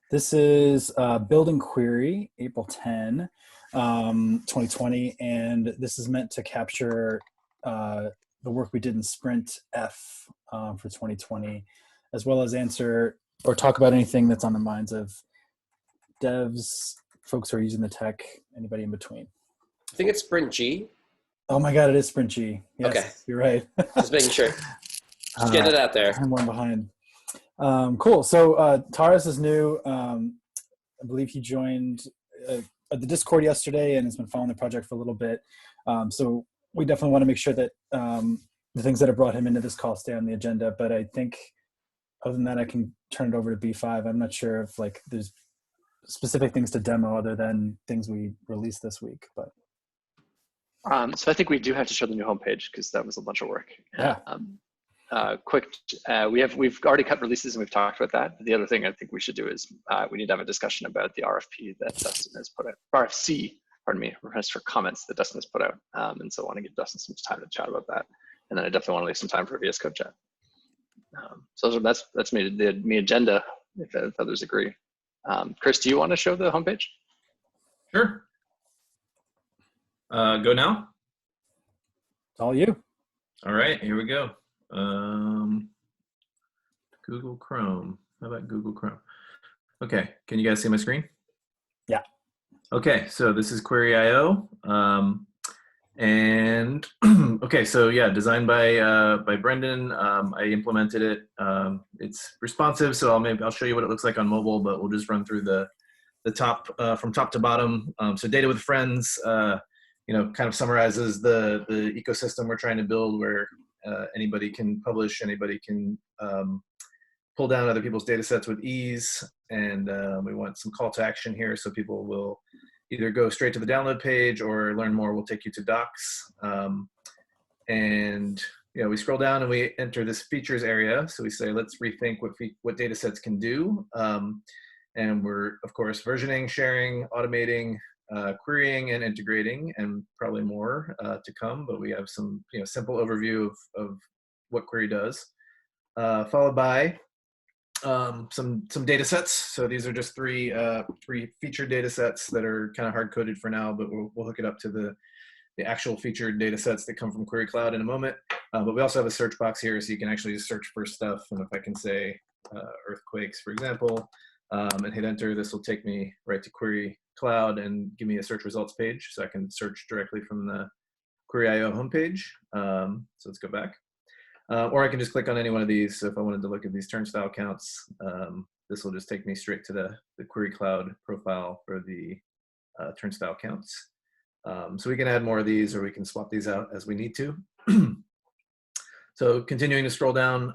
This is Building Query, April 10, 2020, and this is meant to capture the work we did in Sprint F for 2020, as well as answer or talk about anything that's on the minds of devs, folks who are using the tech, anybody in between. I think it's Sprint G. Oh my God, it is Sprint G. Yes, okay. You're right. Just making sure. Just get it out there. I'm one behind. Cool. So Taras is new. I believe he joined the Discord yesterday and has been following the project for a little bit. So we definitely want to make sure that the things that have brought him into this call stay on the agenda. But I think other than that, I can turn it over to B5. I'm not sure if there's specific things to demo other than things we released this week. But so I think we do have to show the new homepage because that was a bunch of work. Yeah. We've already cut releases and we've talked about that. The other thing I think we should do is we need to have a discussion about the RFP that Dustin has put out. RFC, pardon me, request for comments that Dustin has put out. And so I want to give Dustin some time to chat about that. And then I definitely want to leave some time for VS Code chat. So that's made the agenda, if others agree. Chris, do you want to show the homepage? Sure. Go now. It's all you. All right, here we go. Google Chrome. How about Google Chrome? Okay, can you guys see my screen? Yeah. Okay, so this is Query.io. And okay, so yeah, designed by Brendan. I implemented it. It's responsive, so I'll show you what it looks like on mobile, but we'll just run through the top from top to bottom. So data with friends, kind of summarizes the ecosystem we're trying to build, where anybody can publish, anybody can pull down other people's data sets with ease, and we want some call to action here, so people will either go straight to the download page or learn more. We'll take you to docs, and we scroll down and we enter this features area. So we say, let's rethink what data sets can do, and we're of course versioning, sharing, automating, querying, and integrating, and probably more to come. But we have some simple overview of what query does, followed by some data sets. So these are just three featured data sets that are kind of hard coded for now, but we'll hook it up to the actual featured data sets that come from Query Cloud in a moment. But we also have a search box here, so you can actually just search for stuff. And if I can say earthquakes, for example, and hit enter, this will take me right to Query Cloud and give me a search results page, so I can search directly from the Query.io homepage. So let's go back. Or I can just click on any one of these. So if I wanted to look at these turnstile counts, this will just take me straight to the Query Cloud profile for the turnstile counts. So we can add more of these, or we can swap these out as we need to. So continuing to scroll down,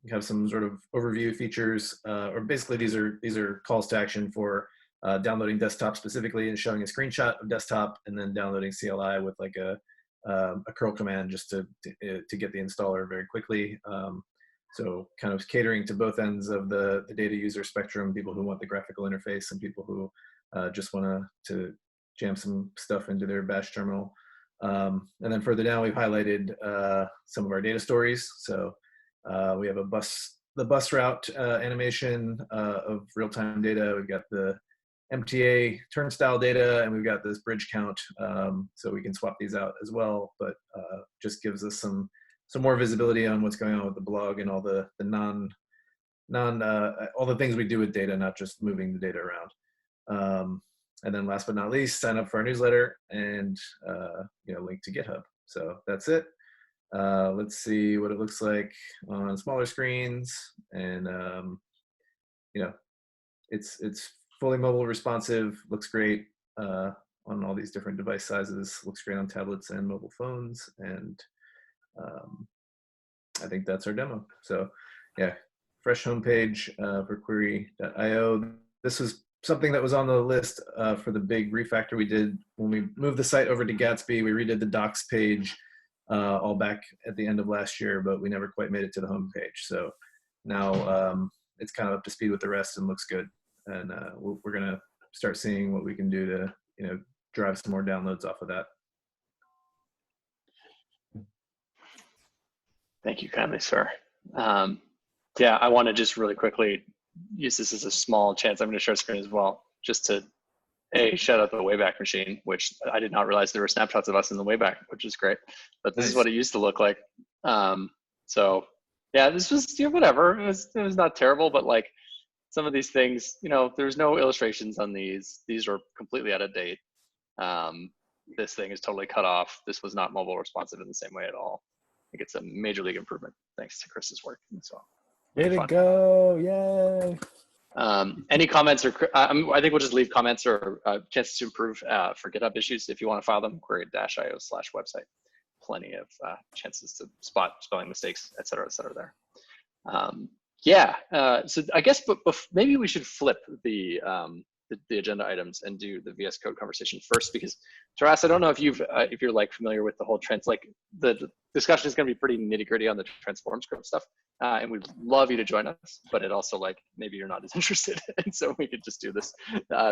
we have some sort of overview features, or basically these are calls to action for downloading desktop specifically and showing a screenshot of desktop, and then downloading CLI with like a curl command just to get the installer very quickly. So kind of catering to both ends of the data user spectrum, people who want the graphical interface and people who just want to jam some stuff into their bash terminal. And then further down, we've highlighted some of our data stories. So we have the bus route animation of real-time data. We've got the MTA turnstile data, and we've got this bridge count, so we can swap these out as well, but just gives us some more visibility on what's going on with the blog and all the all the things we do with data, not just moving the data around. And then last but not least, sign up for our newsletter and link to GitHub. So that's it. Let's see what it looks like on smaller screens, and it's fully mobile responsive, looks great on all these different device sizes, looks great on tablets and mobile phones, and I think that's our demo. So yeah, fresh homepage for Query.io. This was something that was on the list for the big refactor we did when we moved the site over to Gatsby. We redid the docs page all back at the end of last year, but we never quite made it to the homepage. So now it's kind of up to speed with the rest and looks good. And we're going to start seeing what we can do to drive some more downloads off of that. Thank you kindly, sir. Yeah, I want to just really quickly use this as a small chance. I'm going to share screen as well, just to shout out the Wayback Machine, which I did not realize there were snapshots of us in the Wayback, which is great. But this is what it used to look like. So yeah, this was whatever. It was not terrible, but like some of these things, there's no illustrations on these. These are completely out of date. This thing is totally cut off. This was not mobile responsive in the same way at all. I think it's a major league improvement thanks to Chris's work. And so, way to go! Yay! Any comments or I think we'll just leave comments or chances to improve for GitHub issues if you want to file them. Qri-io/website. Plenty of chances to spot spelling mistakes, et cetera there. So I guess, but maybe we should flip the agenda items and do the VS Code conversation first, because Taras, I don't know if you're like familiar with the whole trends. Like the discussion is going to be pretty nitty gritty on the transform script stuff, and we'd love you to join us. But it also like maybe you're not as interested, and so we could just do this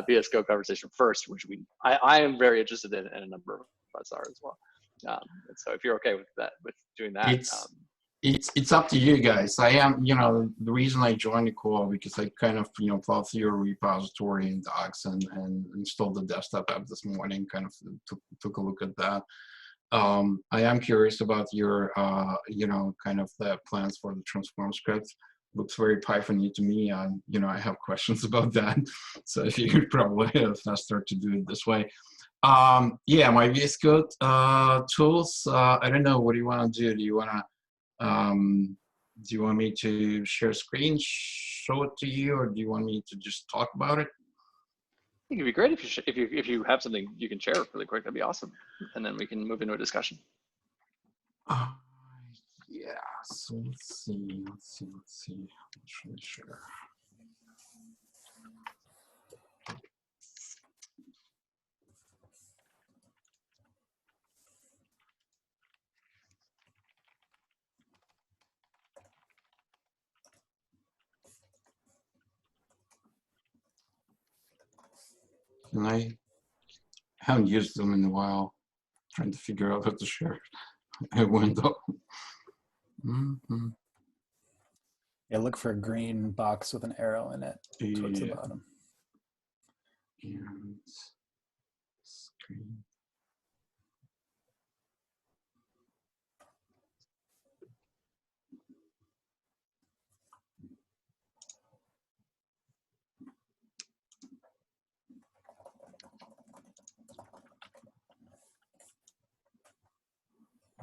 VS Code conversation first, which I am very interested in, and a number of us are as well. And so if you're okay with that, with doing that. It's up to you guys. I am, the reason I joined the call because I kind of, plowed through your repository and docs and installed the desktop app this morning, kind of took a look at that. I am curious about your, kind of the plans for the transform script. Looks very Python-y to me. I have questions about that. So I figured probably faster to do it this way. Yeah, my VS Code tools, I don't know, what do you want to do? Do you want me to share screen, show it to you, or do you want me to just talk about it? I think it'd be great if you have something you can share really quick. That'd be awesome, and then we can move into a discussion. Yeah. So let's see. What should I share? And I haven't used them in a while, trying to figure out how to share a window. Yeah, look for a green box with an arrow in it towards the bottom. And screen.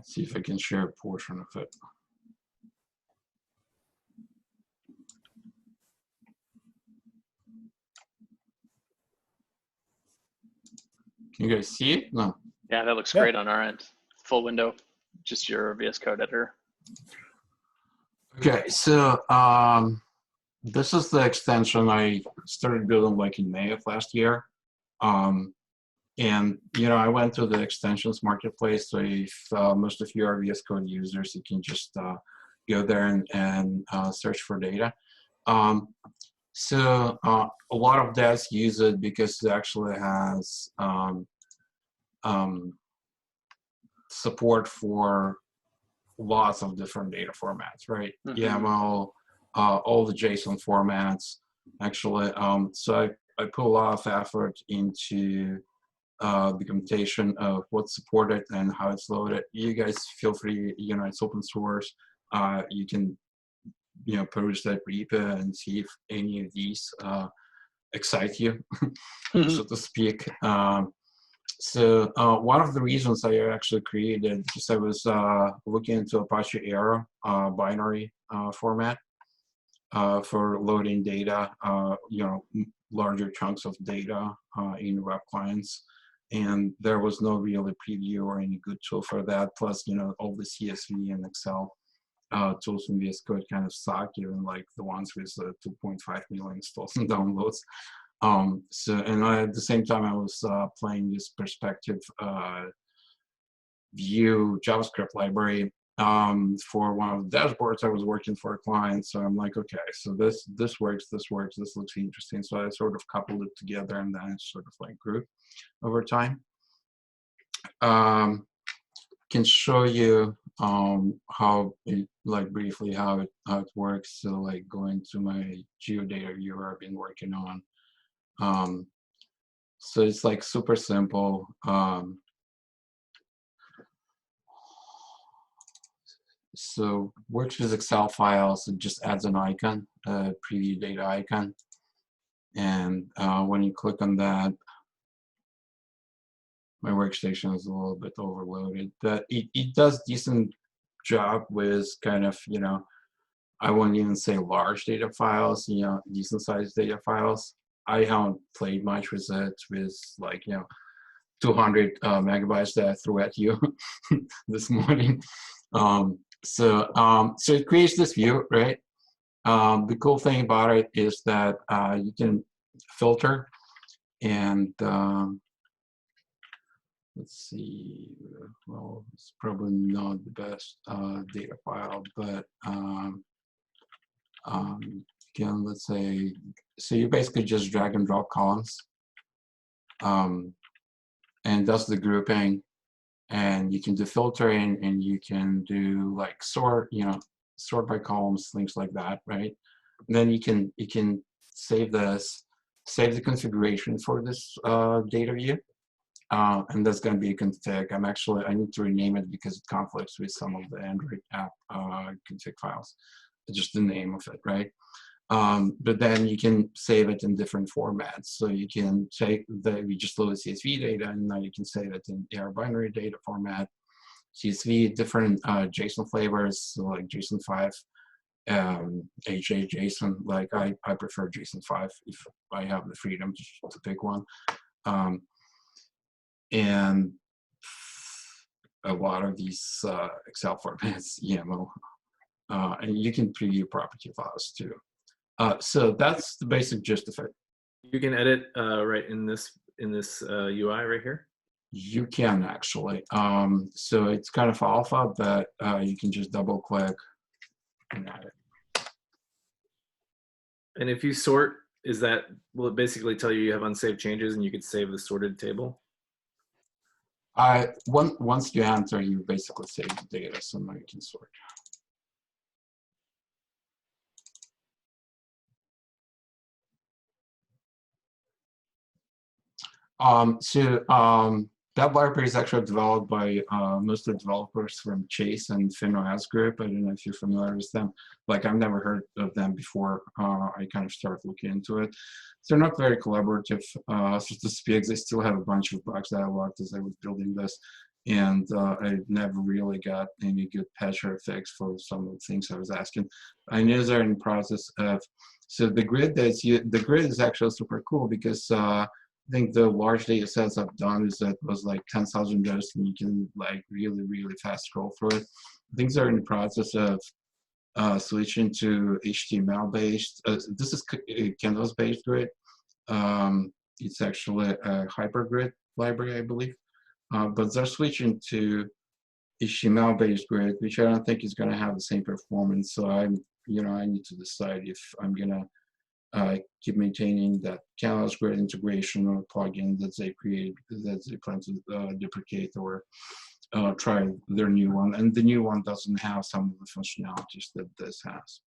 See if I can share a portion of it. Can you guys see it? No. Yeah, that looks great on our end. Full window, just your VS Code editor. Okay, so this is the extension I started building like in May of last year. And I went to the extensions marketplace. So if most of you are VS Code users, you can just go there and search for data. So a lot of devs use it because it actually has support for lots of different data formats, right? YAML, all the JSON formats, actually. So I put a lot of effort into documentation of what's supported and how it's loaded. You guys feel free, it's open source. You can, peruse that repo and see if any of these excite you, so to speak. So one of the reasons I actually created, because I was looking into Apache Arrow binary format for loading data, larger chunks of data in web clients. And there was no really preview or any good tool for that. Plus, all the CSV and Excel tools in VS Code kind of suck, even like the ones with 2.5 million installs and downloads. And at the same time, I was playing this perspective view JavaScript library for one of the dashboards I was working for a client. So I'm like, okay, so this works, this looks interesting. So I sort of coupled it together, and then it sort of like grew over time. Can show you how it, like briefly how it works. So like going to my geodata viewer I've been working on. So it's like super simple. So works with Excel files. It just adds an icon, a preview data icon, and when you click on that, my workstation is a little bit overloaded, but it does decent job with kind of, you know, I won't even say large data files, you know, decent sized data files. I haven't played much with it, with like, you know, 200 megabytes that I threw at you this morning. So it creates this view, right? The cool thing about it is that you can filter and let's see, well, it's probably not the best data file, but again, let's say, so you basically just drag and drop columns and does the grouping, and you can do filtering, and you can do like sort, you know, sort by columns, things like that, right? And then you can save this, save the configuration for this data view. And that's going to be a config. I need to rename it because it conflicts with some of the Android app config files. It's just the name of it, right? But then you can save it in different formats. So you can take we just loaded CSV data, and now you can save it in AR binary data format, CSV, different JSON flavors, so like JSON 5, HA JSON. Like I prefer JSON 5 if I have the freedom to pick one. And a lot of these Excel formats, YAML, and you can preview property files too. So that's the basic gist of it. You can edit right in this UI right here. You can actually. So it's kind of alpha, but you can just double click and add it. And if you sort, will it basically tell you have unsaved changes and you could save the sorted table? Once you enter, you basically save the data, so now you can sort. That library is actually developed by most of the developers from Chase and FinOS Group. I don't know if you're familiar with them. Like, I've never heard of them before. I kind of started looking into it. They're not very collaborative, so to speak. They still have a bunch of bugs that I logged as I was building this. And I never really got any good patch or fix for some of the things I was asking. I know they're in the process of, so the grid the grid is actually super cool because I think the large data sets I've done is that was like 10,000 rows, and you can like really, really fast scroll through it. Things are in the process of switching to HTML-based. This is a Canvas-based grid. It's actually a hypergrid library, I believe. But they're switching to HTML-based grid, which I don't think is going to have the same performance. So I need to decide if I'm going to keep maintaining that Canvas grid integration or plugin that they create, that they plan to deprecate, or try their new one. And the new one doesn't have some of the functionalities that this has.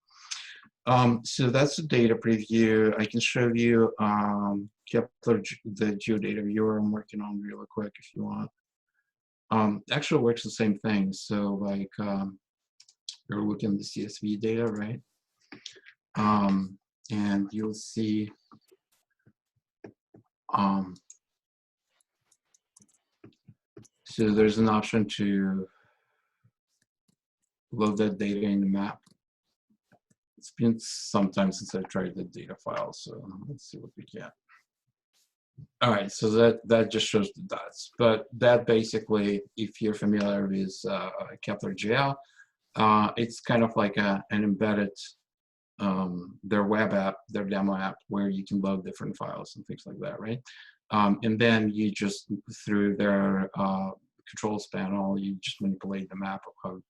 So that's the data preview. I can show you Kepler, the geodata viewer I'm working on really quick if you want. Actually works the same thing. So like you're looking at the CSV data, right? And you'll see so there's an option to load that data in the map. It's been some time since I tried the data file, so let's see what we get. All right, so that just shows the dots. But that basically, if you're familiar with Kepler GL, it's kind of like an embedded, their web app, their demo app, where you can load different files and things like that, right? And then you just, through their controls panel, you just manipulate the map of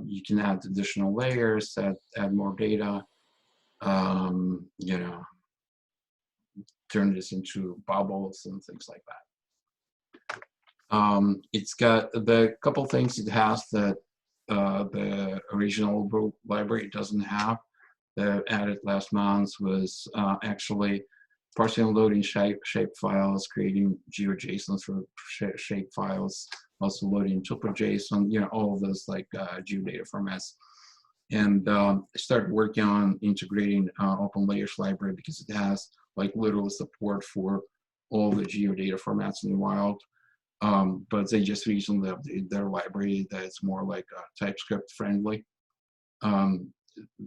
you can add additional layers, add more data, you know, turn this into bubbles and things like that. It's got the couple things it has that the original library doesn't have. The added last month was actually parsing, loading shape files, creating GeoJSON for shape files, also loading tuple.json, you know, all of those like geodata formats. And I started working on integrating Open Layers library because it has like literal support for all the geodata formats in the wild. But they just recently updated their library that's more like TypeScript friendly,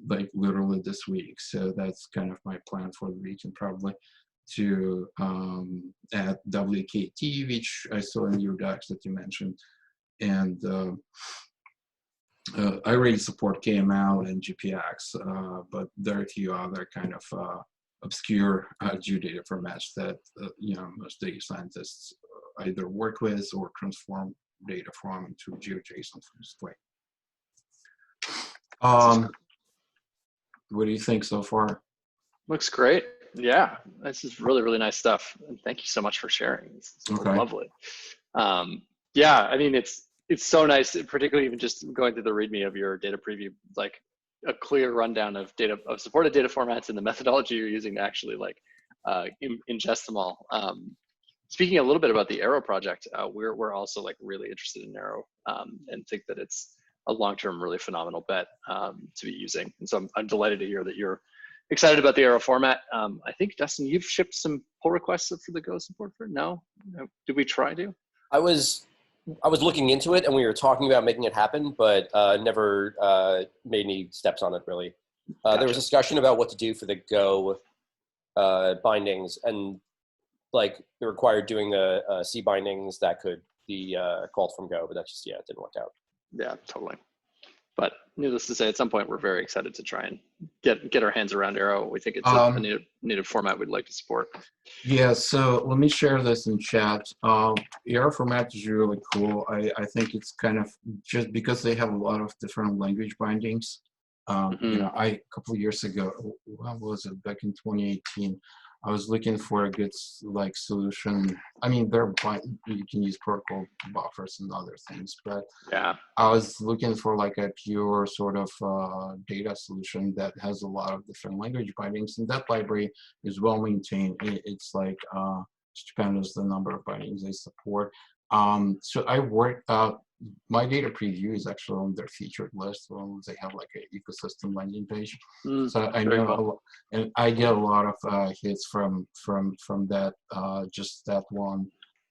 like literally this week. So that's kind of my plan for the week, and probably to add WKT, which I saw in your docs that you mentioned. And I already support KML and GPX, but there are a few other kind of obscure geodata formats that you know, most data scientists either work with or transform data from into GeoJSON from display. What do you think so far? Looks great. Yeah, this is really, really nice stuff. And thank you so much for sharing. It's lovely. Yeah, I mean, it's so nice, particularly even just going through the README of your data preview, like a clear rundown of supported data formats and the methodology you're using to actually like ingest them all. Speaking a little bit about the Arrow project, we're also like really interested in Arrow and think that it's a long-term, really phenomenal bet to be using. And so I'm delighted to hear that you're excited about the Arrow format. I think, Dustin, you've shipped some pull requests for the Go support for it? No? Did we try to? I was looking into it, and we were talking about making it happen, but never made any steps on it, really. Gotcha. There was discussion about what to do for the Go bindings, and like it required doing the C bindings that could be called from Go, but that just, yeah, it didn't work out. Yeah, totally. But needless to say, at some point, we're very excited to try and get our hands around Arrow. We think it's a native format we'd like to support. Yeah, so let me share this in chat. Arrow format is really cool. I think it's kind of just because they have a lot of different language bindings. You know, a couple of years ago, what was it, back in 2018, I was looking for a good like solution. I mean, you can use protocol buffers and other things, but yeah, I was looking for like a pure sort of data solution that has a lot of different language bindings, and that library is well maintained. It's like stupendous the number of bindings they support. So I worked out. My data preview is actually on their featured list. Well, they have like an ecosystem landing page. So I know, and I get a lot of hits from that, just that one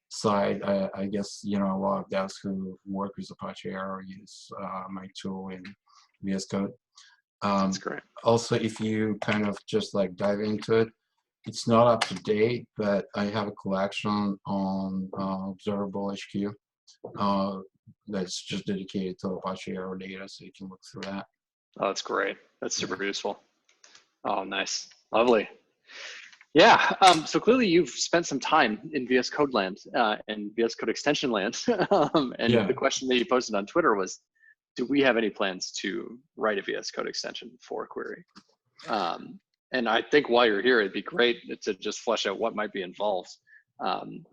side. I guess, you know, a lot of devs who work with Apache Arrow use my tool in VS Code. That's great. Also, if you kind of just like dive into it, it's not up to date, but I have a collection on Observable HQ. That's just dedicated to Apache Arrow data, so you can look through that. Oh, that's great. That's super useful. Oh, nice. Lovely. Yeah, so clearly you've spent some time in VS Code land and VS Code extension land. The question that you posted on Twitter was, do we have any plans to write a VS Code extension for Qri? And I think while you're here, it'd be great to just flesh out what might be involved.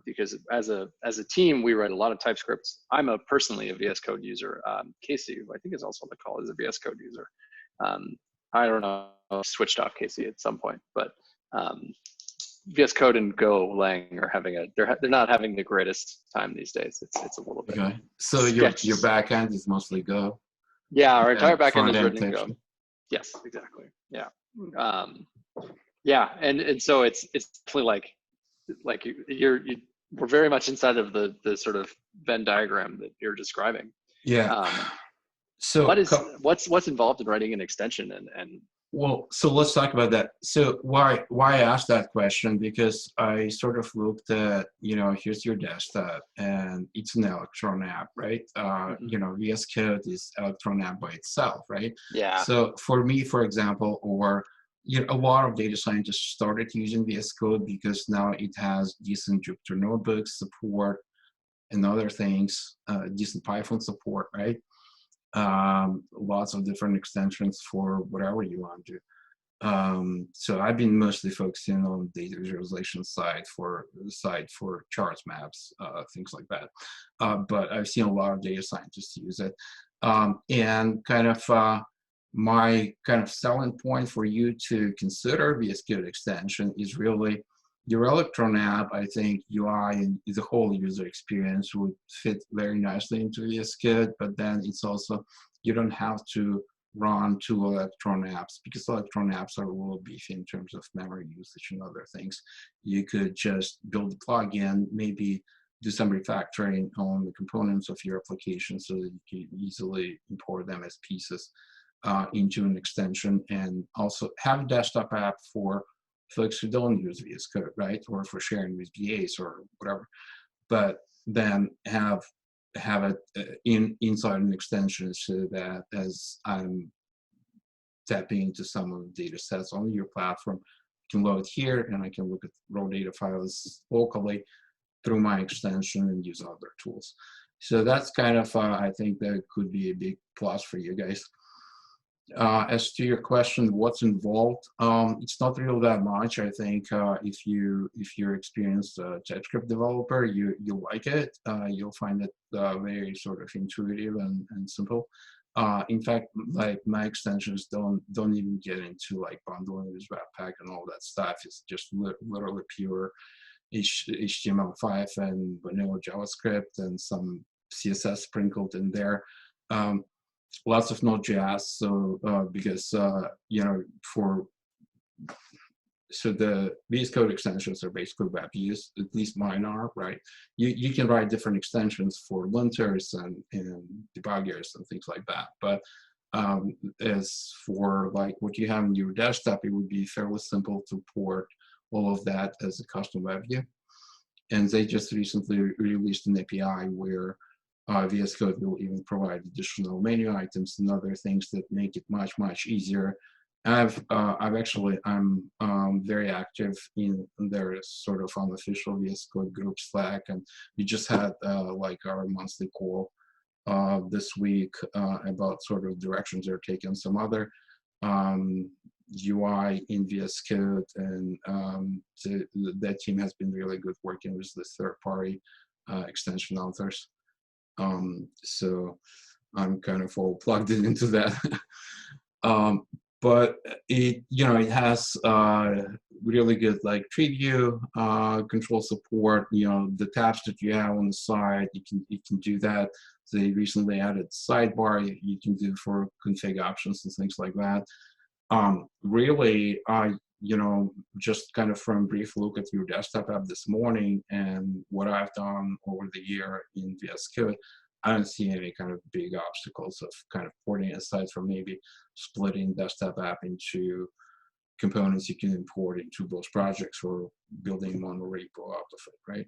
Because as a team, we write a lot of TypeScript. I'm personally a VS Code user. Casey, who I think is also on the call, is a VS Code user. I don't know, I switched off Casey at some point, but VS Code and Golang are they're not having the greatest time these days. It's a little bit. Okay. So your backend is mostly Go. Yeah, our entire backend is written in Go. Yes, exactly. Yeah. Yeah, and so it's definitely like we're very much inside of the sort of Venn diagram that you're describing. Yeah. So what's involved in writing an extension and well, so let's talk about that. So why I asked that question, because I sort of looked at, you know, here's your desktop and it's an Electron app, right? You know, VS Code is Electron app by itself, right? Yeah. So for me, for example, or you know, a lot of data scientists started using VS Code because now it has decent Jupyter notebooks support and other things, decent Python support, right? Lots of different extensions for whatever you want to do. So I've been mostly focusing on data visualization side for charts, maps, things like that. But I've seen a lot of data scientists use it. And kind of my kind of selling point for you to consider VS Code extension is really your Electron app. I think UI and the whole user experience would fit very nicely into VS Code, but then it's also, you don't have to run two Electron apps because Electron apps are a little beefy in terms of memory usage and other things. You could just build a plugin, maybe do some refactoring on the components of your application so that you can easily import them as pieces into an extension, and also have a desktop app for folks who don't use VS Code, right? Or for sharing with VAs or whatever. But then have it inside an extension so that as I'm tapping into some of the data sets on your platform, I can load here and I can look at raw data files locally through my extension and use other tools. So that's kind of, I think that could be a big plus for you guys. As to your question, what's involved? It's not really that much. I think if you're experienced TypeScript developer, you'll like it. You'll find it very sort of intuitive and simple. In fact, like my extensions don't even get into like bundling with Webpack and all that stuff. It's just literally pure HTML5 and vanilla JavaScript and some CSS sprinkled in there. Lots of Node.js, so because you know, so the VS Code extensions are basically web use, at least mine are, right? You can write different extensions for linters and debuggers and things like that, but as for like what you have in your desktop, it would be fairly simple to port all of that as a custom web view. And they just recently released an API where VS Code will even provide additional menu items and other things that make it much easier. I'm very active in their sort of unofficial VS Code group Slack, and we just had like our monthly call this week about sort of directions they're taking, some other UI in VS Code, and that team has been really good working with the third-party extension authors. So I'm kind of all plugged into that. But it, you know, it has really good like tree view control support. You know, the tabs that you have on the side, you can do that. They recently added sidebar you can do for config options and things like that. Really, you know, just kind of from a brief look at your desktop app this morning and what I've done over the year in VS Code, I don't see any kind of big obstacles of kind of porting, aside from maybe splitting desktop app into components you can import into those projects or building monorepo out of it, right?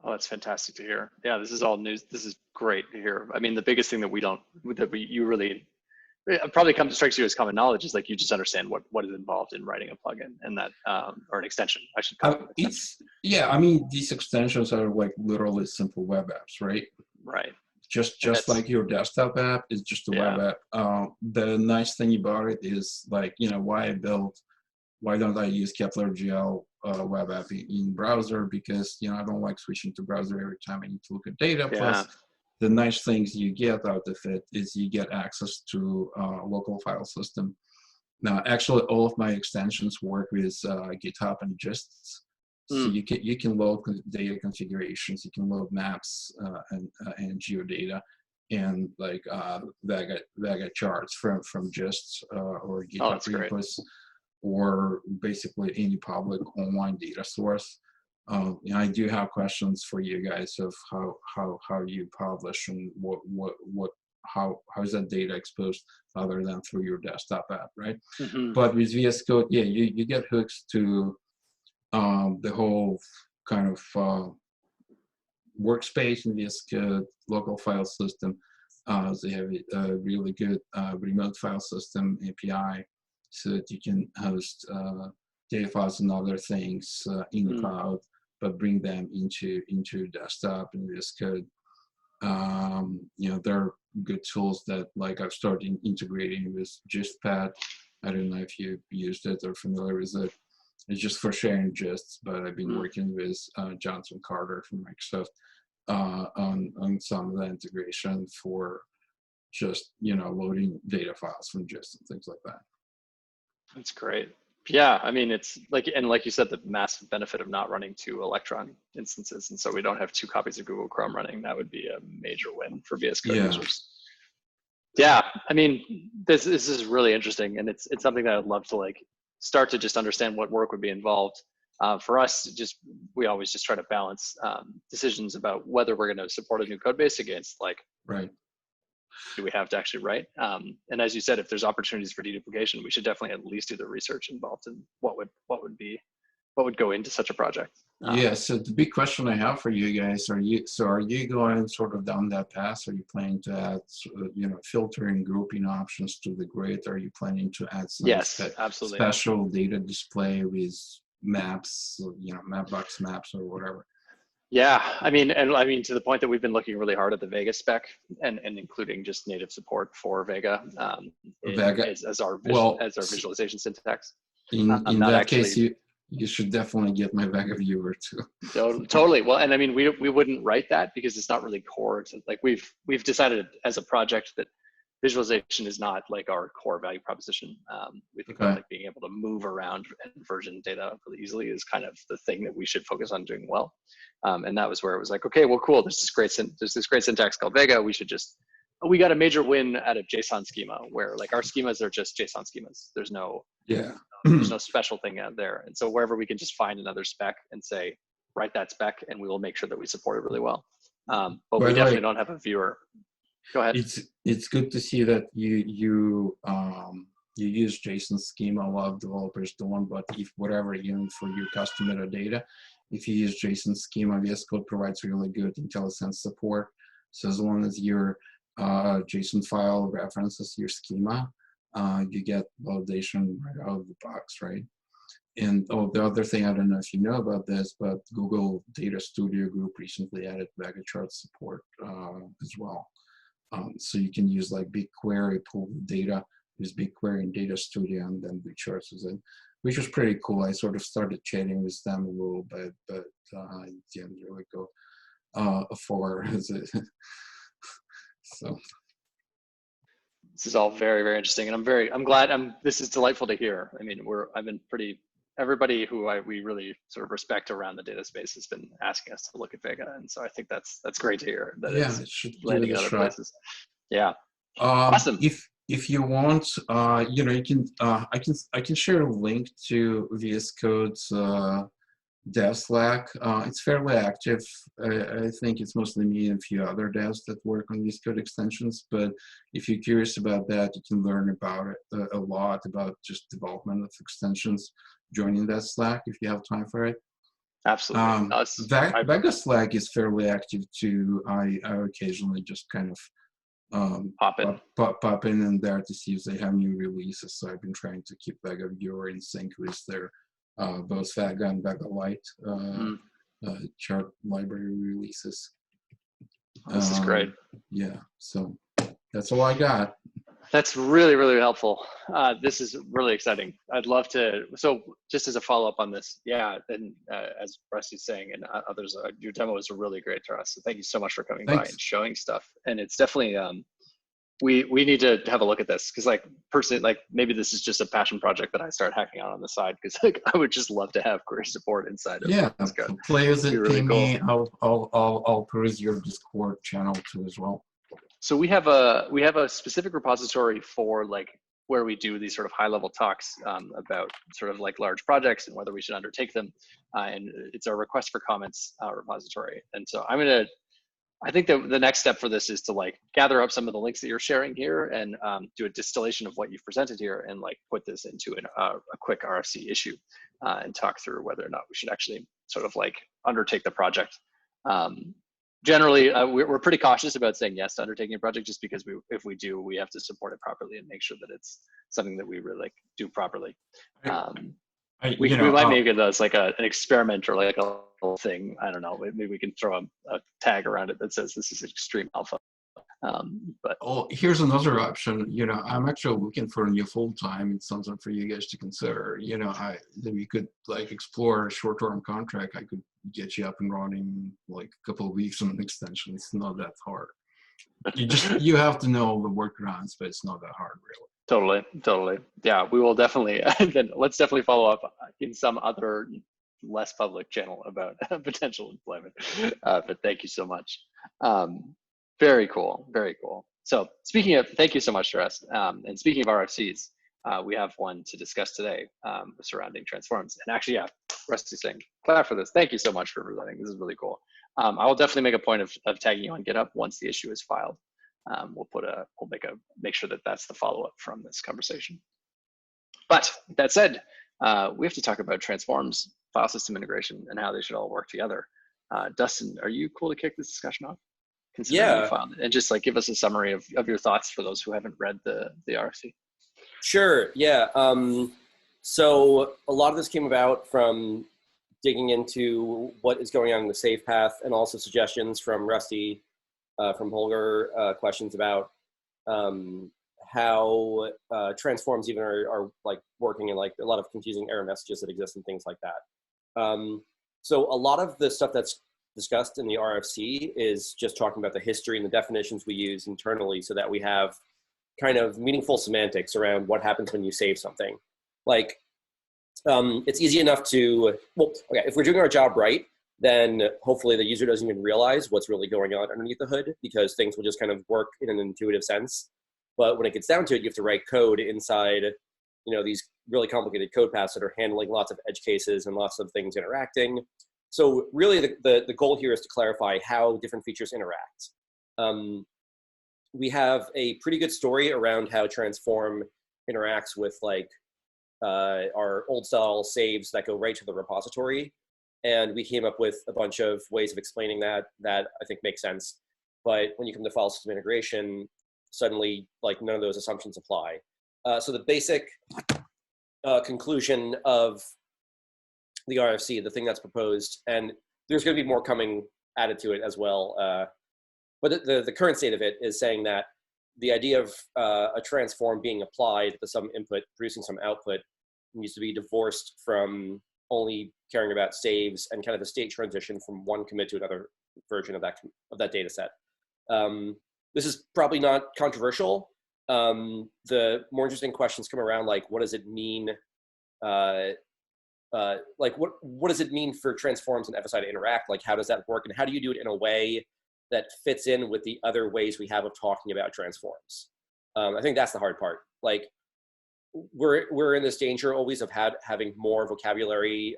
Oh, that's fantastic to hear. Yeah, this is all news. This is great to hear. I mean, the biggest thing that you really probably strikes you as common knowledge is like you just understand what is involved in writing a plugin, and that or an extension, I should call it. Yeah, I mean, these extensions are like literally simple web apps, right? Right. Just like your desktop app is just a web app. The nice thing about it is like, you know, why don't I use Kepler GL web app in browser? Because, you know, I don't like switching to browser every time I need to look at data. Yeah. Plus, the nice things you get out of it is you get access to local file system. Now, actually, all of my extensions work with GitHub and Gists. So you can load data configurations, you can load maps and geodata, and like that charts from Gists or GitHub repos, or basically any public online data source. I do have questions for you guys of how you publish and how is that data exposed other than through your desktop app, right? Mm-hmm. But with VS Code, yeah, you get hooks to the whole kind of workspace in VS Code, local file system. They have a really good remote file system API, so that you can host data files and other things in the cloud, but bring them into desktop in VS Code. You know, there are good tools that like I've started integrating with GistPad. I don't know if you've used it or familiar with it. It's just for sharing gists, but I've been working with Johnson Carter from Microsoft on some of the integration for just, you know, loading data files from GIST and things like that. That's great. Yeah, I mean, it's like, and like you said, the massive benefit of not running 2 Electron instances, and so we don't have 2 copies of Google Chrome running. That would be a major win for VS Code users. Yeah, I mean, this is really interesting, and it's something that I'd love to like start to just understand what work would be involved. For us, we always just try to balance decisions about whether we're going to support a new code base against like, Right. do we have to actually write? And as you said, if there's opportunities for deduplication, we should definitely at least do the research involved in what would go into such a project. Yeah. So the big question I have for you guys, are you going sort of down that path? Are you planning to add, you know, filtering, grouping options to the grid? Are you planning to add some absolutely. special data display with maps, you know, Mapbox maps or whatever? Yeah, I mean, to the point that we've been looking really hard at the Vega spec and including just native support for Vega, as our visualization syntax. In that case, you should definitely get my Vega viewer too. Totally. Well, and I mean, we wouldn't write that because it's not really core to, like, we've decided as a project that visualization is not like our core value proposition. We think like being able to move around and version data really easily is kind of the thing that we should focus on doing well. And that was where it was like, okay, well, cool. There's this great syntax called Vega. We got a major win out of JSON schema where like our schemas are just JSON schemas. There's no special thing out there. And so wherever we can just find another spec and say, write that spec, and we will make sure that we support it really well. But we definitely don't have a viewer. Go ahead. It's good to see that you use JSON schema. A lot of developers don't, but if whatever you need for your custom metadata, if you use JSON schema, VS Code provides really good IntelliSense support. So as long as your JSON file references your schema, you get validation right out of the box, right? And the other thing, I don't know if you know about this, but Google Data Studio Group recently added Vega chart support as well. So you can use like BigQuery, pull the data, use BigQuery in Data Studio, and then the charts is in, which was pretty cool. I sort of started chatting with them a little bit, but I didn't really go far. So this is all very, very interesting, and I'm glad. This is delightful to hear. I mean, I've been everybody who we really sort of respect around the data space has been asking us to look at Vega, and so I think that's great to hear that it's landing in other places. Yeah, awesome. If you want, you know, you can I can share a link to VS Code's dev Slack. It's fairly active. I think it's mostly me and a few other devs that work on VS Code extensions. But if you're curious about that, you can learn about it a lot about just development of extensions. Joining that Slack if you have time for it. Absolutely. Vega Slack is fairly active too. I occasionally just kind of pop in there to see if they have new releases. So I've been trying to keep Vega viewer in sync with their both Vega and Vega Lite chart library releases. This is great. Yeah, so that's all I got. That's really, really helpful. This is really exciting. I'd love to, so just as a follow-up on this, yeah, and as Rusty's saying and others, your demo was really great to us. So thank you so much for coming by and showing stuff. And it's definitely, we need to have a look at this because like personally, like maybe this is just a passion project that I start hacking on the side because like I would just love to have query support inside of this. Yeah, play as it really cool. Me. I'll peruse your Discord channel too as well. So we have a specific repository for like where we do these sort of high level talks about sort of like large projects and whether we should undertake them. And it's our request for comments repository. And so I think that the next step for this is to like gather up some of the links that you're sharing here and do a distillation of what you've presented here and like put this into a quick RFC issue and talk through whether or not we should actually sort of like undertake the project. Generally, we're pretty cautious about saying yes to undertaking a project just because if we do, we have to support it properly and make sure that it's something that we really like do properly. We might make it as like an experiment or like a little thing. I don't know. Maybe we can throw a tag around it that says this is extreme alpha. But here's another option. You know, I'm actually looking for a new full-time. It's something for you guys to consider. You know, we could like explore a short-term contract. I could get you up and running like a couple of weeks on an extension. It's not that hard. You have to know the workarounds, but it's not that hard really. Totally. Yeah, we will definitely, then let's definitely follow up in some other less public channel about potential employment. But thank you so much. Very cool. So thank you so much, Taras. And speaking of RFCs, we have one to discuss today surrounding transforms. And actually, yeah, Rusty's saying, clap for this. Thank you so much for presenting. This is really cool. I will definitely make a point of tagging you on GitHub once the issue is filed. We'll make sure that that's the follow-up from this conversation. But that said, we have to talk about transforms, file system integration, and how they should all work together. Dustin, are you cool to kick this discussion off? Considering you filed it, and just like give us a summary of your thoughts for those who haven't read the RFC. Sure. Yeah. So a lot of this came about from digging into what is going on in the safe path, and also suggestions from Rusty, from Holger, questions about how transforms even are like working, and like a lot of confusing error messages that exist and things like that. So a lot of the stuff that's discussed in the RFC is just talking about the history and the definitions we use internally so that we have kind of meaningful semantics around what happens when you save something. Like, it's easy enough to, well, okay, if we're doing our job right, then hopefully the user doesn't even realize what's really going on underneath the hood, because things will just kind of work in an intuitive sense. But when it gets down to it, you have to write code inside, these really complicated code paths that are handling lots of edge cases and lots of things interacting. So really the goal here is to clarify how different features interact. We have a pretty good story around how transform interacts with like our old style saves that go right to the repository. And we came up with a bunch of ways of explaining that I think make sense. But when you come to file system integration, suddenly like none of those assumptions apply. So the basic conclusion of the RFC, the thing that's proposed, and there's going to be more coming added to it as well. But the current state of it is saying that the idea of a transform being applied to some input, producing some output, needs to be divorced from only caring about saves and kind of the state transition from one commit to another version of that data set. This is probably not controversial. The more interesting questions come around, like what does it mean? Like what does it mean for transforms and FSI to interact? Like how does that work, and how do you do it in a way that fits in with the other ways we have of talking about transforms? I think that's the hard part. Like we're in this danger always of having more vocabulary,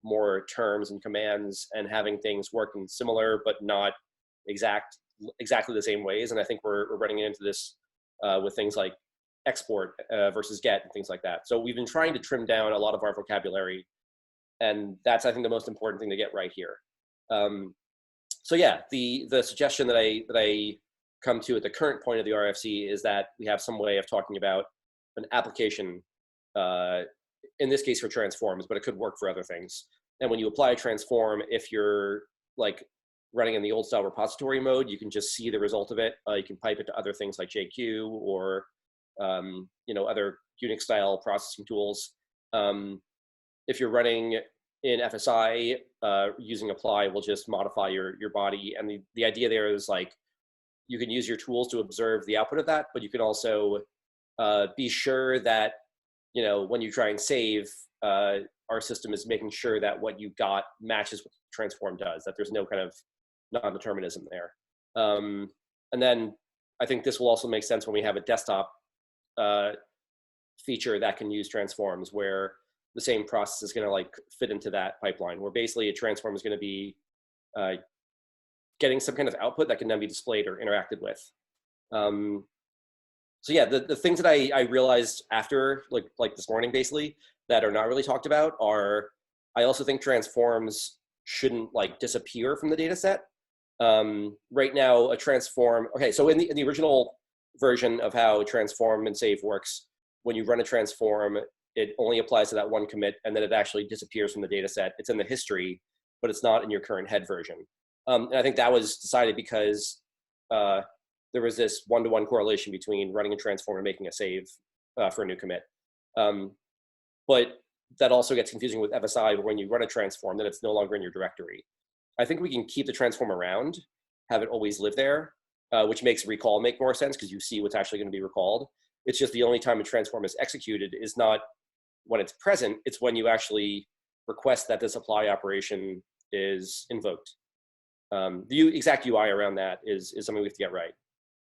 more terms and commands, and having things working similar but not exactly the same ways. And I think we're running into this with things like export versus get and things like that. So we've been trying to trim down a lot of our vocabulary, and that's I think the most important thing to get right here. So yeah, the suggestion that I come to at the current point of the RFC is that we have some way of talking about an application, in this case for transforms, but it could work for other things. And when you apply a transform, if you're like running in the old style repository mode, you can just see the result of it. You can pipe it to other things like JQ or other Unix style processing tools. If you're running in FSI, using apply will just modify your body. And the idea there is like, you can use your tools to observe the output of that, but you can also be sure that, when you try and save, our system is making sure that what you got matches what the transform does, that there's no kind of non-determinism there. And then I think this will also make sense when we have a desktop feature that can use transforms, where the same process is going to like fit into that pipeline, where basically a transform is going to be getting some kind of output that can then be displayed or interacted with. So yeah, the things that I realized after like this morning basically that are not really talked about are, I also think transforms shouldn't like disappear from the data set. Right now a transform, okay, so in the original version of how transform and save works, when you run a transform, it only applies to that one commit, and then it actually disappears from the data set. It's in the history, but it's not in your current head version. And I think that was decided because there was this one-to-one correlation between running a transform and making a save for a new commit. But that also gets confusing with FSI, when you run a transform, then it's no longer in your directory. I think we can keep the transform around, have it always live there, which makes recall make more sense because you see what's actually going to be recalled. It's just the only time a transform is executed is not when it's present, it's when you actually request that this apply operation is invoked. The exact UI around that is something we have to get right.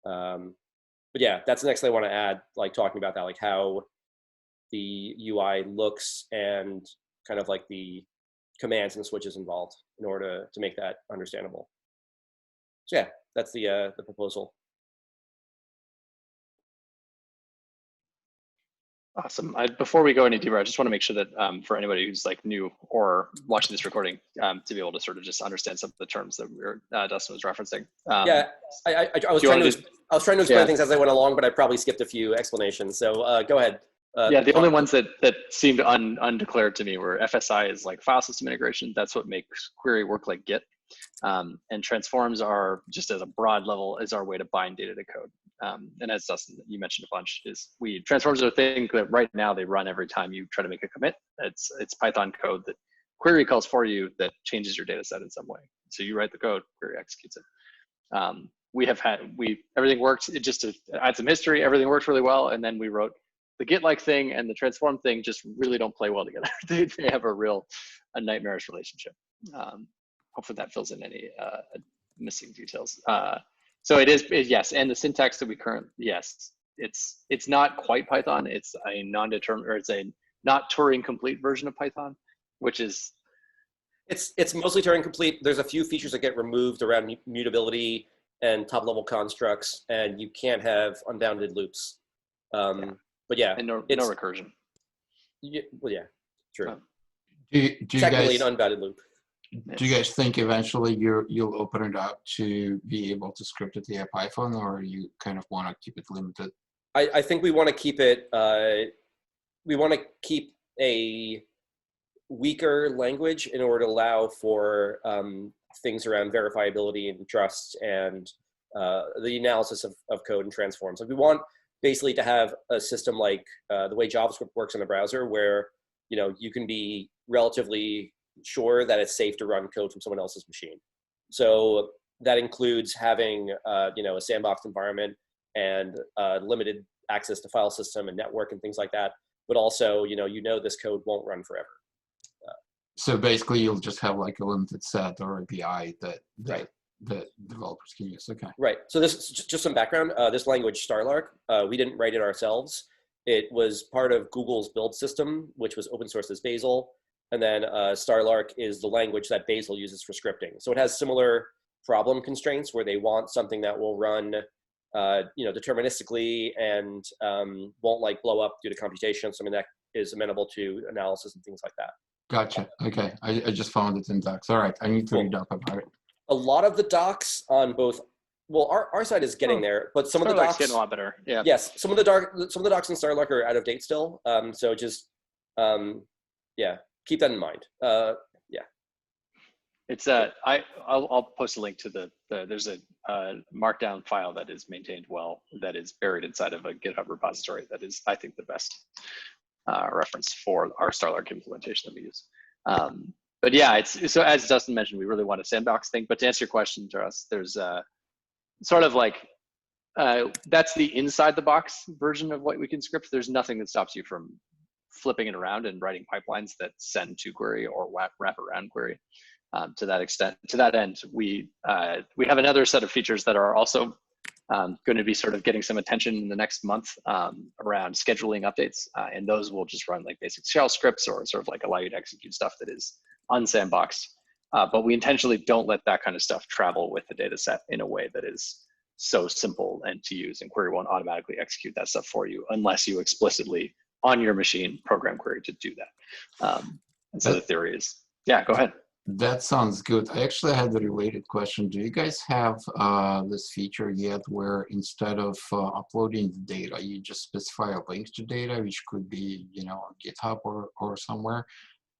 But yeah, that's the next thing I want to add, like talking about that, like how the UI looks and kind of like the commands and switches involved in order to make that understandable. So yeah, that's the proposal. Awesome. Before we go any deeper, I just want to make sure that for anybody who's like new or watching this recording, to be able to sort of just understand some of the terms that Dustin was referencing. Yeah, I was trying to explain things as I went along, but I probably skipped a few explanations. So go ahead. Yeah, the only ones that seemed undeclared to me were FSI is like file system integration. That's what makes query work like Git. And transforms are just as a broad level is our way to bind data to code. And as Dustin, you mentioned a bunch, transforms are a thing that right now they run every time you try to make a commit. It's Python code that query calls for you that changes your data set in some way. So you write the code, query executes it. Everything worked. It just to add some history, everything worked really well. And then we wrote the Git-like thing and the transform thing just really don't play well together. They have a nightmarish relationship. Hopefully that fills in any missing details. So it is, yes, and the syntax that we yes, it's not quite Python. It's a non-determined, or it's a not Turing complete version of Python, which is. It's mostly Turing complete. There's a few features that get removed around mutability and top level constructs, and you can't have unbounded loops. But yeah, and no recursion. Yeah, well, yeah, true. Do you Technically guys, an unbounded loop. do you guys think eventually you'll open it up to be able to script it via Python, or you kind of want to keep it limited? I think we want to keep it. We want to keep a weaker language in order to allow for things around verifiability and trust and the analysis of code and transforms. Like we want basically to have a system like the way JavaScript works in the browser, where you can be relatively sure that it's safe to run code from someone else's machine. So that includes having a sandbox environment and limited access to file system and network and things like that. But also, this code won't run forever. So basically, you'll just have like a limited set or API that Right. that developers can use. Okay. Right. So this is just some background. This language, Starlark, we didn't write it ourselves. It was part of Google's build system, which was open sourced as Bazel. And then Starlark is the language that Bazel uses for scripting. So it has similar problem constraints where they want something that will run deterministically and won't like blow up due to computation, something that is amenable to analysis and things like that. Gotcha. Okay. I just found it in docs. All right. I need to read up about it. A lot of the docs on both, well, our side is getting there, but some of the docs getting a lot better. Yeah. Yes, some of the docs in Starlark are out of date still. So just keep that in mind. It's I'll post a link to there's a markdown file that is maintained well, that is buried inside of a GitHub repository. That is, I think, the best reference for our Starlark implementation that we use. But yeah, so as Dustin mentioned, we really want a sandbox thing. But to answer your question, to us, there's sort of like that's the inside the box version of what we can script. There's nothing that stops you from flipping it around and writing pipelines that send to query or wrap around query. To that extent, to that end, we have another set of features that are also going to be sort of getting some attention in the next month around scheduling updates, and those will just run like basic shell scripts or sort of like allow you to execute stuff that is unsandboxed. But we intentionally don't let that kind of stuff travel with the data set in a way that is so simple and to use, and query won't automatically execute that stuff for you unless you explicitly on your machine program query to do that. And so the theory is, yeah, go ahead. That sounds good. I actually had a related question. Do you guys have this feature yet where instead of uploading the data, you just specify a link to data, which could be, on GitHub or somewhere,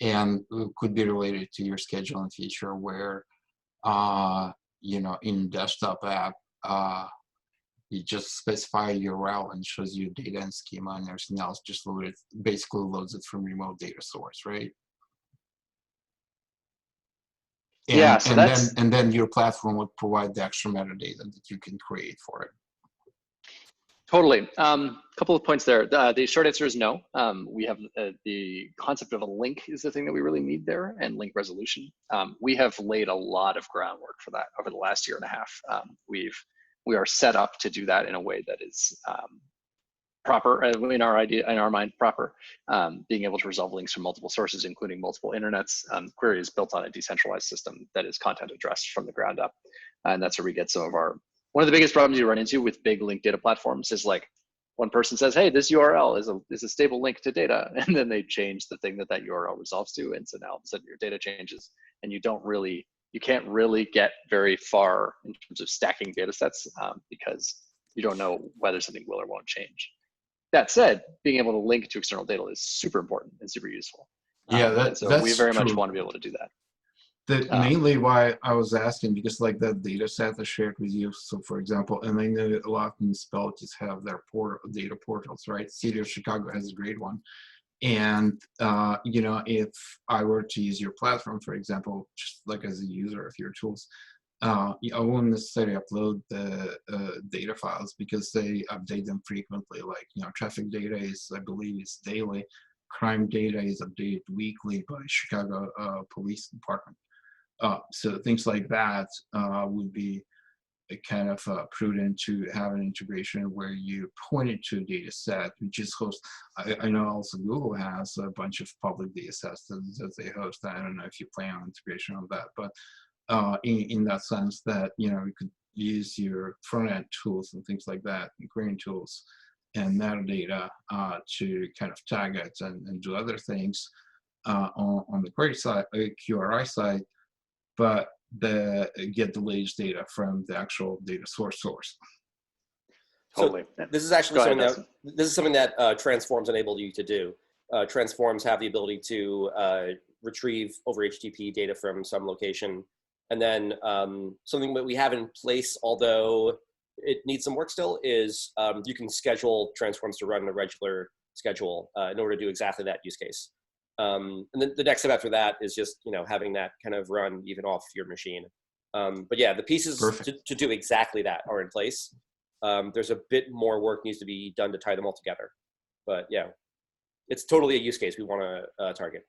and could be related to your scheduling feature where, in desktop app, you just specify a URL and shows you data and schema and everything else, just basically loads it from remote data source, right? And, yeah, so and then your platform would provide the extra metadata that you can create for it. Totally. Couple of points there. The short answer is no. We have the concept of a link is the thing that we really need there, and link resolution. We have laid a lot of groundwork for that over the last year and a half. We are set up to do that in a way that is proper in our mind proper. Being able to resolve links from multiple sources, including multiple internets. Qri is built on a decentralized system that is content addressed from the ground up, and that's where we get some of our. One of the biggest problems you run into with big link data platforms is like one person says, hey, this URL is a stable link to data, and then they change the thing that URL resolves to, and so now all of a sudden your data changes, and you can't really get very far in terms of stacking data sets because you don't know whether something will or won't change. That said, being able to link to external data is super important and super useful. Yeah, that's we very much want to be able to do that. Mainly why I was asking, because like that data set I shared with you. So for example, and I know a lot of municipalities have their data portals, right? City of Chicago has a great one. And, you know, if I were to use your platform, for example, just like as a user of your tools, I won't necessarily upload the data files because they update them frequently. Like, you know, traffic data is, I believe, is daily. Crime data is updated weekly by Chicago Police Department. So things like that would be kind of prudent to have an integration where you point it to a data set, which is host. I know also Google has a bunch of public data sets that they host. I don't know if you plan on integration on that, but in that sense that, you know, you could use your front-end tools and things like that, and querying tools and metadata to kind of tag it and do other things on the query side, QRI side, but get the latest data from the actual data source. Totally. So this is actually something that transforms enable you to do. Transforms have the ability to retrieve over HTTP data from some location, and then something that we have in place, although it needs some work still, is you can schedule transforms to run in a regular schedule in order to do exactly that use case. And then the next step after that is just, you know, having that kind of run even off your machine. But yeah, the pieces to do exactly that are in place. There's a bit more work needs to be done to tie them all together. But yeah, it's totally a use case we want to target.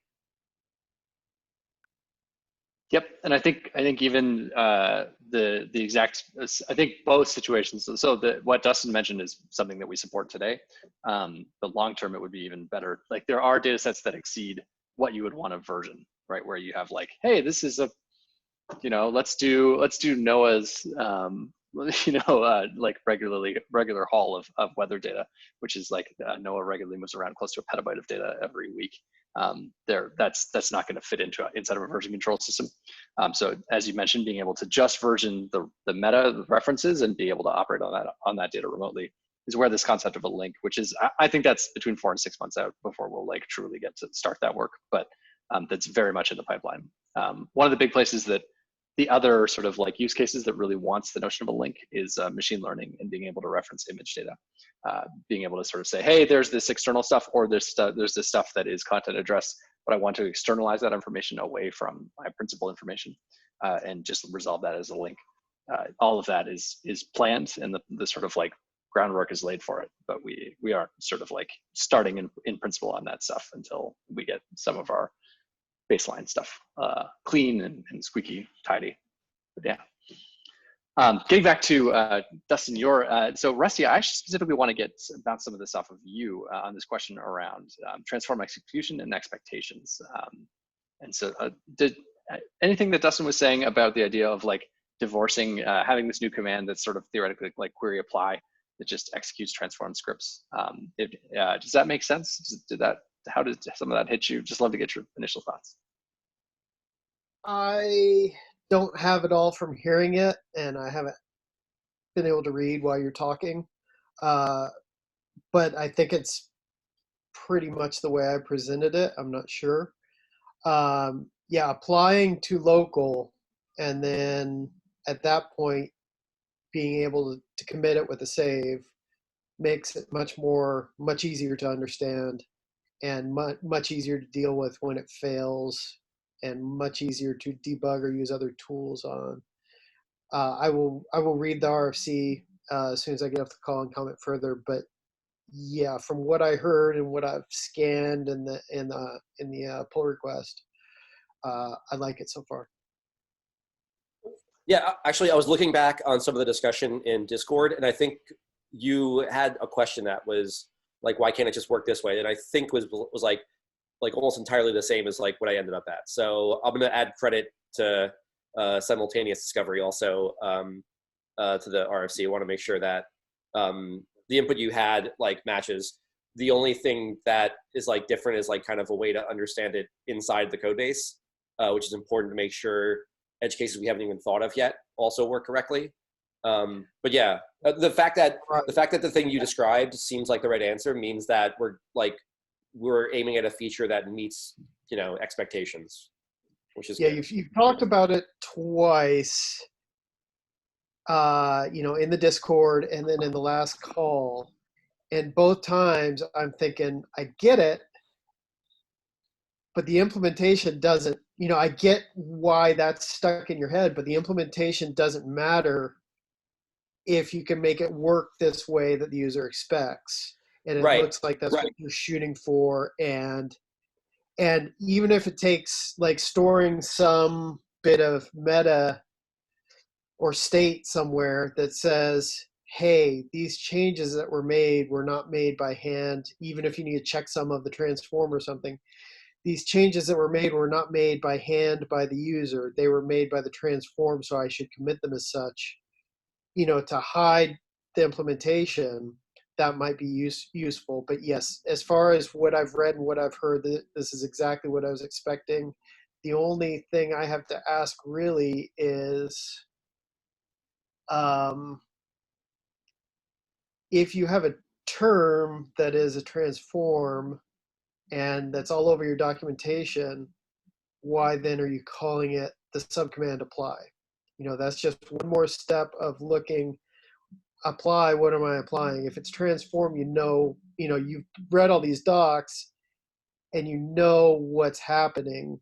Yep, and I think even the exact, I think both situations. So what Dustin mentioned is something that we support today. But long term, it would be even better. Like there are data sets that exceed what you would want to version, right? Where you have like, hey, this is a, you know, let's do NOAA's, you know, like regular haul of weather data, which is like NOAA regularly moves around close to a petabyte of data every week. That's not going to fit inside of a version control system. So as you mentioned, being able to just version the meta references and be able to operate on that data remotely is where this concept of a link, which is, I think that's between 4 and 6 months out before we'll like truly get to start that work. But that's very much in the pipeline. One of the big places that the other sort of like use cases that really wants the notion of a link is machine learning and being able to reference image data. Being able to sort of say, hey, there's this external stuff, or there's this stuff that is content addressed, but I want to externalize that information away from my principal information and just resolve that as a link. All of that is planned, and the sort of like groundwork is laid for it, but we aren't sort of like starting in principle on that stuff until we get some of our baseline stuff clean and squeaky tidy. But yeah. Getting back to Dustin, so Rusty, I actually specifically want to bounce some of this off of you on this question around transform execution and expectations. And so did anything that Dustin was saying about the idea of like divorcing, having this new command that's sort of theoretically like query apply that just executes transform scripts. Does that make sense? How did some of that hit you? Just love to get your initial thoughts. I don't have it all from hearing it, and I haven't been able to read while you're talking. But I think it's pretty much the way I presented it. I'm not sure. Yeah, applying to local, and then at that point, being able to commit it with a save makes it much easier to understand, and much easier to deal with when it fails, and much easier to debug or use other tools on. I will read the RFC as soon as I get off the call and comment further. But yeah, from what I heard and what I've scanned in the pull request, I like it so far. Yeah, actually, I was looking back on some of the discussion in Discord, and I think you had a question that was like, why can't it just work this way? And I think was like almost entirely the same as like what I ended up at. So I'm going to add credit to simultaneous discovery also to the RFC. I want to make sure that the input you had like matches. The only thing that is like different is like kind of a way to understand it inside the code base, which is important to make sure edge cases we haven't even thought of yet also work correctly. But yeah, the fact that the thing you described seems like the right answer means that we're aiming at a feature that meets, you know, expectations, which is good. You've talked about it twice, you know, in the Discord and then in the last call, and both times I'm thinking I get it, but the implementation doesn't. You know, I get why that's stuck in your head, but the implementation doesn't matter if you can make it work this way that the user expects. And it looks like that's what you're shooting for. And even if it takes like storing some bit of meta or state somewhere that says, hey, these changes that were not made by hand, even if you need to checksum of the transform or something, these changes that were not made by hand by the user. They were made by the transform, so I should commit them as such. You know, to hide the implementation, that might be useful. But yes, as far as what I've read and what I've heard, this is exactly what I was expecting. The only thing I have to ask really is, if you have a term that is a transform and that's all over your documentation, why then are you calling it the subcommand apply? You know, that's just one more step of looking, apply, what am I applying? If it's transform, you know, you've read all these docs and you know what's happening.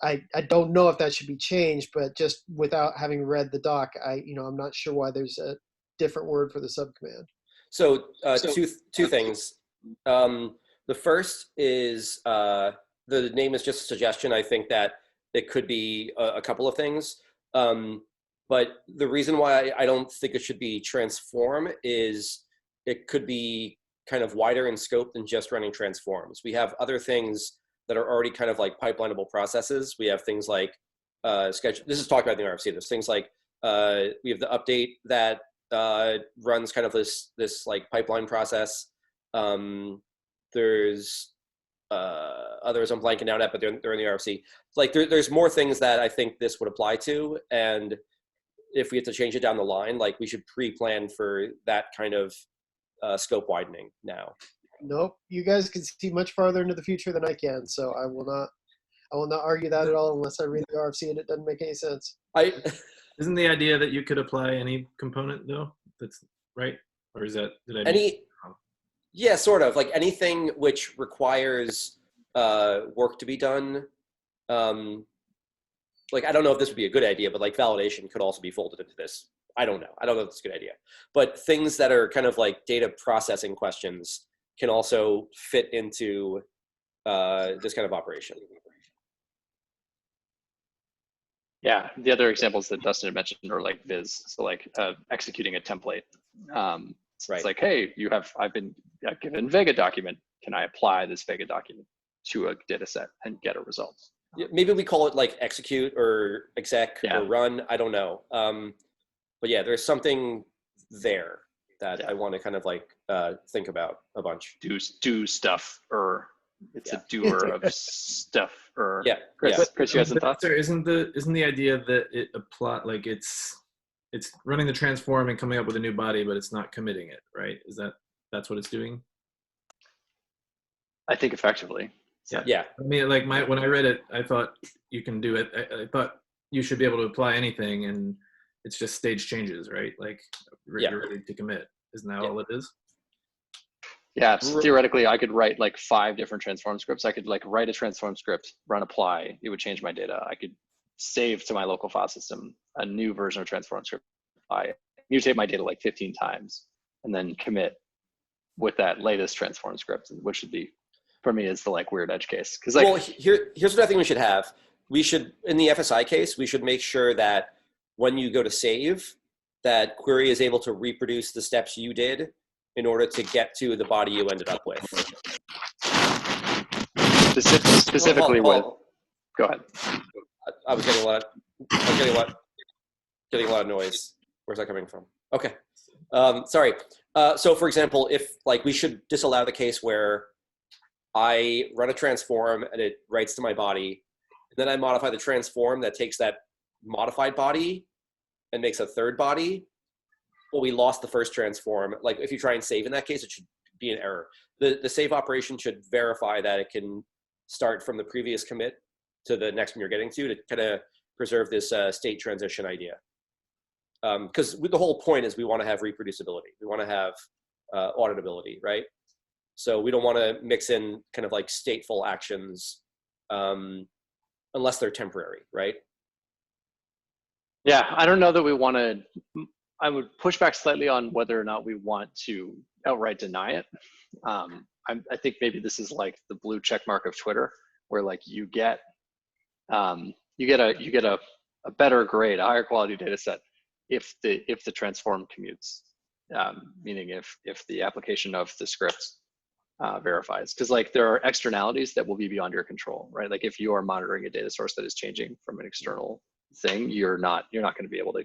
I don't know if that should be changed, but just without having read the doc, I'm not sure why there's a different word for the subcommand. So two things. The first is the name is just a suggestion. I think that it could be a couple of things. But the reason why I don't think it should be transform is it could be kind of wider in scope than just running transforms. We have other things that are already kind of like pipelinable processes. We have things like schedule. This is talked about in the RFC. There's things like we have the update that runs kind of this like pipeline process. There's others I'm blanking out at, but they're in the RFC. Like there's more things that I think this would apply to, and if we have to change it down the line, like we should pre-plan for that kind of scope widening now. Nope, you guys can see much farther into the future than I can, so I will not argue that at all unless I read the RFC and it doesn't make any sense. Isn't the idea that you could apply any component though? That's right, or is that Yeah, sort of. Like anything which requires work to be done. Like, I don't know if this would be a good idea, but like validation could also be folded into this. I don't know. I don't know if it's a good idea. But things that are kind of like data processing questions can also fit into this kind of operation. Yeah, the other examples that Dustin had mentioned are like viz. So like executing a template. So it's like, hey, I've been given Vega document. Can I apply this Vega document to a data set and get a result? Yeah, maybe we call it like execute or exec or run. I don't know. But yeah, there's something there that I want to kind of like think about a bunch. Do stuff, or it's a doer of stuff, or Chris, you have some thoughts? Isn't the idea that it apply like it's running the transform and coming up with a new body, but it's not committing it, right? That's what it's doing? I think effectively. Yeah. I mean, like when I read it, I thought you can do it. I thought you should be able to apply anything, and it's just stage changes, right? Like you're ready to commit. Isn't that all it is? Yeah, so theoretically, I could write like 5 different transform scripts. I could like write a transform script, run apply. It would change my data. I could save to my local file system a new version of transform script. I mutate my data like 15 times and then commit with that latest transform script, which would be, for me, is the like weird edge case. Because like, well, here's what I think we should have. We should, in the FSI case, we should make sure that when you go to save, that Qri is able to reproduce the steps you did in order to get to the body you ended up with. Specifically with, go ahead. I was getting a lot of noise. Where's that coming from? Okay, sorry. So for example, if like we should disallow the case where I run a transform and it writes to my body, and then I modify the transform that takes that modified body and makes a third body. Well, we lost the first transform. Like if you try and save in that case, it should be an error. The save operation should verify that it can start from the previous commit to the next one you're getting to kind of preserve this state transition idea. Because the whole point is we want to have reproducibility. We want to have auditability, right? So we don't want to mix in kind of like stateful actions unless they're temporary, right? Yeah, I don't know that we want to, I would push back slightly on whether or not we want to outright deny it. I think maybe this is like the blue check mark of Twitter, where like you get a better grade, a higher quality data set if the transform commutes, meaning if the application of the script verifies, because like there are externalities that will be beyond your control, right? Like if you are monitoring a data source that is changing from an external thing, you're not going to be able to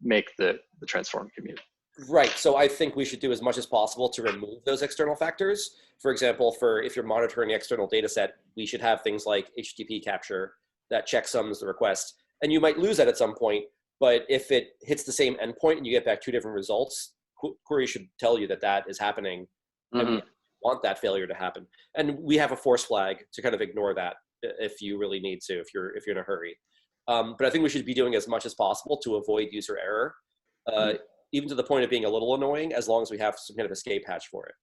make the transform commute. Right. So I think we should do as much as possible to remove those external factors. For example, if you're monitoring the external data set, we should have things like HTTP capture that checksums the request. And you might lose that at some point, but if it hits the same endpoint and you get back 2 different results, Qri should tell you that that is happening. Mm-hmm. And we want that failure to happen. And we have a force flag to kind of ignore that if you really need to, if you're in a hurry. But I think we should be doing as much as possible to avoid user error, even to the point of being a little annoying, as long as we have some kind of escape hatch for it.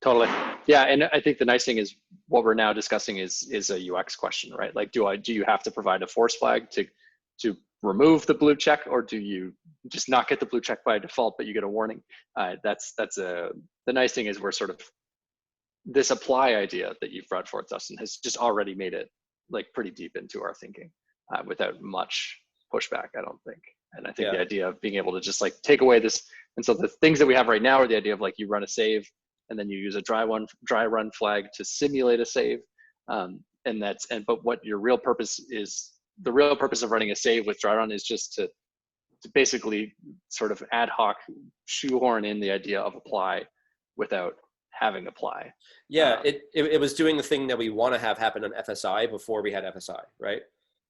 Totally. Yeah, and I think the nice thing is what we're now discussing is a UX question, right? Like, do you have to provide a force flag to remove the blue check, or do you just not get the blue check by default, but you get a warning? The nice thing is we're sort of, this apply idea that you've brought forth, Dustin, has just already made it like pretty deep into our thinking without much pushback, I don't think. And I think the idea of being able to just like take away this, and so the things that we have right now are the idea of like you run a save and then you use a dry run flag to simulate a save, but what your real purpose is, the real purpose of running a save with dry run is just to basically sort of ad hoc shoehorn in the idea of apply without having apply. Yeah, it was doing the thing that we want to have happen on FSI before we had FSI, right?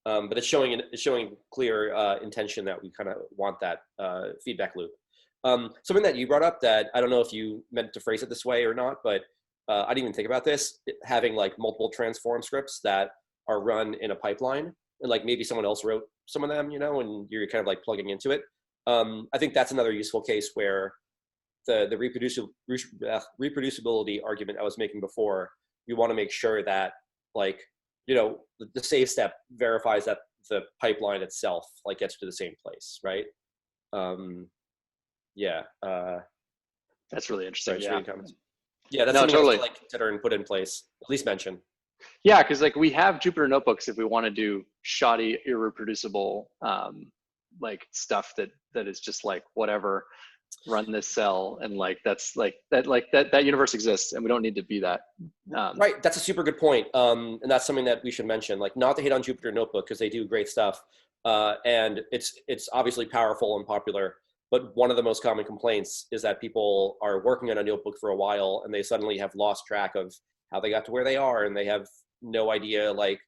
But it's showing clear intention that we kind of want that feedback loop. Something that you brought up that I don't know if you meant to phrase it this way or not, but I didn't even think about this, having like multiple transform scripts that are run in a pipeline, and like maybe someone else wrote some of them, and you're kind of like plugging into it. I think that's another useful case where the reproducibility argument I was making before, we want to make sure that like, the save step verifies that the pipeline itself like gets to the same place, right? That's really interesting. Sorry, that's something totally. to like consider and put in place, at least mention. Yeah, because like we have Jupyter notebooks if we want to do shoddy, irreproducible like stuff that is just like whatever, run this cell, and like that's like that universe exists, and we don't need to be that. Right, that's a super good point, and that's something that we should mention. Like, not to hate on Jupyter Notebook because they do great stuff, and it's obviously powerful and popular. But one of the most common complaints is that people are working on a notebook for a while and they suddenly have lost track of how they got to where they are, and they have no idea like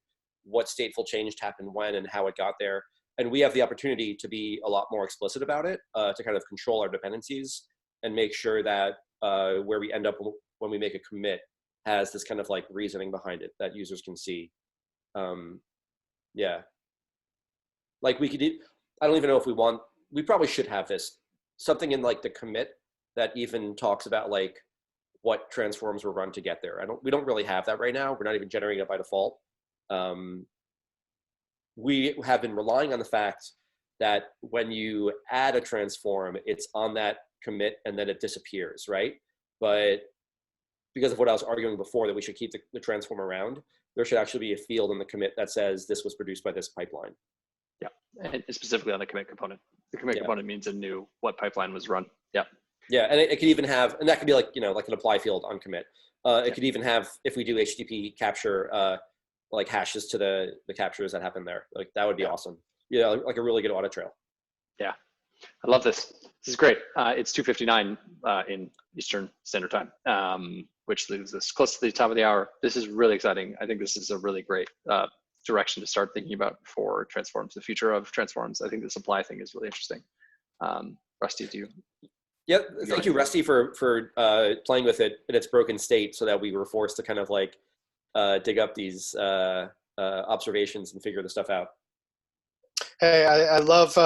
what stateful change happened when and how it got there. And we have the opportunity to be a lot more explicit about it, to kind of control our dependencies and make sure that where we end up when we make a commit has this kind of like reasoning behind it that users can see. Like we could, I don't even know if we want we probably should have this, something in like the commit that even talks about like what transforms were run to get there. We don't really have that right now. We're not even generating it by default. We have been relying on the fact that when you add a transform, it's on that commit and then it disappears, right? But because of what I was arguing before, that we should keep the transform around, there should actually be a field in the commit that says this was produced by this pipeline. Yeah, and specifically on the commit component. The commit component means a new what pipeline was run. Yeah. Yeah, and it could even have, and that could be like, like an apply field on commit. It could even have, if we do HTTP capture, like hashes to the captures that happen there. Like that would be awesome. Yeah, like a really good audit trail. Yeah, I love this. This is great. It's 2:59 in Eastern Standard Time, which leaves us close to the top of the hour. This is really exciting. I think this is a really great direction to start thinking about for transforms, the future of transforms. I think the supply thing is really interesting. Rusty, do you? Yep. Thank you, Rusty, for playing with it in its broken state, so that we were forced to kind of like dig up these observations and figure the stuff out. Hey, I love,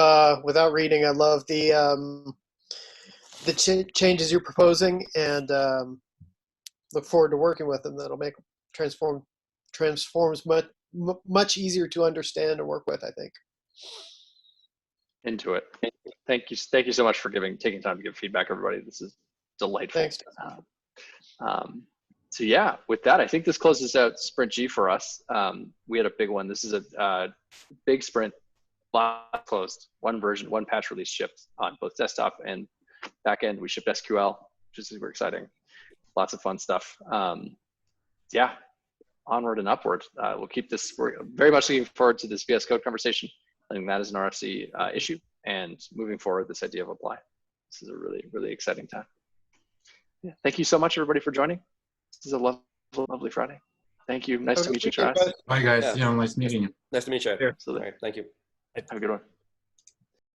without reading, I love the changes you're proposing, and look forward to working with them. That'll make transforms much easier to understand and work with, I think. Into it. Thank you so much for taking time to give feedback, everybody. This is delightful. Thanks. So yeah, with that, I think this closes out Sprint G for us. We had a big one. This is a big sprint, closed, one version, one patch release shipped on both desktop and backend. We shipped SQL, which is super exciting. Lots of fun stuff. Yeah, onward and upward. We'll keep this. We're very much looking forward to this VS Code conversation. I think that is an RFC issue, and moving forward, this idea of apply. This is a really, really exciting time. Yeah, thank you so much, everybody, for joining. This is a lovely Friday. Thank you. Nice to meet you, Travis. Bye, guys. Yeah, nice meeting you. Nice to meet you. Absolutely. All right, thank you. Have a good one.